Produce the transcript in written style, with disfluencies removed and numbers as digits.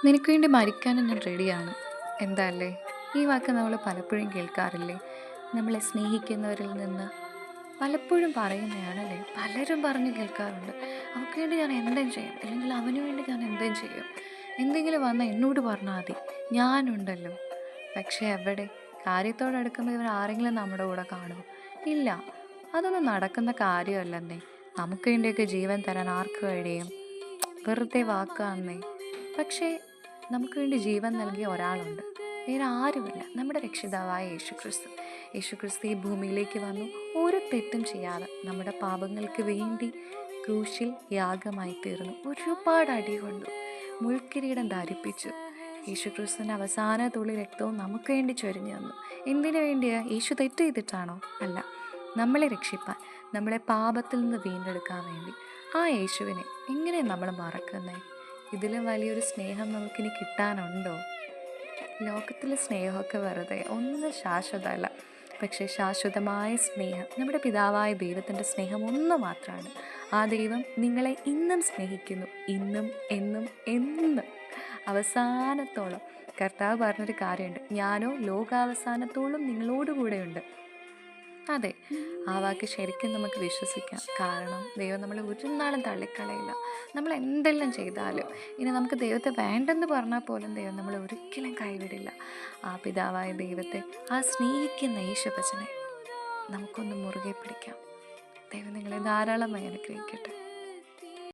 നിനക്ക് വേണ്ടി മരിക്കാനും ഞാൻ റെഡിയാണ്. എന്താ അല്ലേ? ഈ വാക്ക് നമ്മൾ പലപ്പോഴും കേൾക്കാറില്ലേ? നമ്മളെ സ്നേഹിക്കുന്നവരിൽ നിന്ന് പലപ്പോഴും പറയുന്നതാണല്ലേ? പലരും പറഞ്ഞു കേൾക്കാറുണ്ട്. അവൾക്ക് വേണ്ടി ഞാൻ എന്തും ചെയ്യും, അല്ലെങ്കിൽ അവന് വേണ്ടി ഞാൻ എന്തും ചെയ്യും. എന്തെങ്കിലും വന്നാൽ എന്നോട് പറഞ്ഞാൽ മതി, ഞാനുണ്ടല്ലോ. പക്ഷേ എവിടെ? കാര്യത്തോടടുക്കുമ്പോൾ ഇവർ ആരെങ്കിലും നമ്മുടെ കൂടെ കാണുമോ? ഇല്ല. അതൊന്നും നടക്കുന്ന കാര്യമല്ലെന്നേ. നമുക്ക് വേണ്ടിയൊക്കെ ജീവൻ തരാൻ ആർക്ക് കഴിയും? വെറുതെ വാക്കാന്നേ. പക്ഷേ നമുക്ക് വേണ്ടി ജീവൻ നൽകിയ ഒരാളുണ്ട്. വേറെ ആരുമില്ല. നമ്മുടെ രക്ഷിതാവായ യേശുക്രിസ്തു. യേശുക്രിസ്തു ഈ ഭൂമിയിലേക്ക് വന്നു. ഒരു തെറ്റും ചെയ്യാതെ നമ്മുടെ പാപങ്ങൾക്ക് വേണ്ടി ക്രൂശിൽ യാഗമായി തീർന്നു. ഒരുപാട് അടി കൊണ്ടു. മുൾക്കിരീടം ധരിപ്പിച്ചു. യേശുക്രിസ്തുവിൻ്റെ അവസാന തുള്ളി രക്തവും നമുക്ക് വേണ്ടി ചൊരിഞ്ഞു തന്നു. എന്തിനു വേണ്ടിയാ? യേശു തെറ്റ് ചെയ്തിട്ടാണോ? അല്ല. നമ്മളെ രക്ഷിപ്പാൻ, നമ്മളെ പാപത്തിൽ നിന്ന് വീണ്ടെടുക്കാൻ വേണ്ടി. ആ യേശുവിനെ എങ്ങനെ നമ്മൾ മറക്കുന്നേ? ഇതിലും വലിയൊരു സ്നേഹം നമുക്കിനി കിട്ടാനുണ്ടോ? ലോകത്തിലെ സ്നേഹമൊക്കെ വെറുതെ, ഒന്നും ശാശ്വതമല്ല. പക്ഷേ ശാശ്വതമായ സ്നേഹം നമ്മുടെ പിതാവായ ദൈവത്തിൻ്റെ സ്നേഹം ഒന്ന് മാത്രമാണ്. ആ ദൈവം നിങ്ങളെ ഇന്നും സ്നേഹിക്കുന്നു. ഇന്നും എന്നും എന്നും അവസാനത്തോളം. കർത്താവ് പറഞ്ഞൊരു കാര്യമുണ്ട്, ഞാനോ ലോകാവസാനത്തോളം നിങ്ങളോടുകൂടെയുണ്ട്. അതെ, ആ വാക്ക് ശരിക്കും നമുക്ക് വിശ്വസിക്കാം. കാരണം ദൈവം നമ്മളെ ഒരു നാളും തള്ളിക്കളയില്ല. നമ്മൾ എന്തെല്ലാം ചെയ്താലും, ഇനി നമുക്ക് ദൈവത്തെ വേണ്ടെന്ന് പറഞ്ഞാൽ പോലും ദൈവം നമ്മളെ ഒരിക്കലും കൈവിടില്ല. ആ പിതാവായ ദൈവത്തെ, ആ സ്നേഹിക്കുന്ന യേശുപ്പച്ചനെ നമുക്കൊന്ന് മുറുകെ പിടിക്കാം. ദൈവം നിങ്ങളെ ധാരാളമായി അനുഗ്രഹിക്കട്ടെ.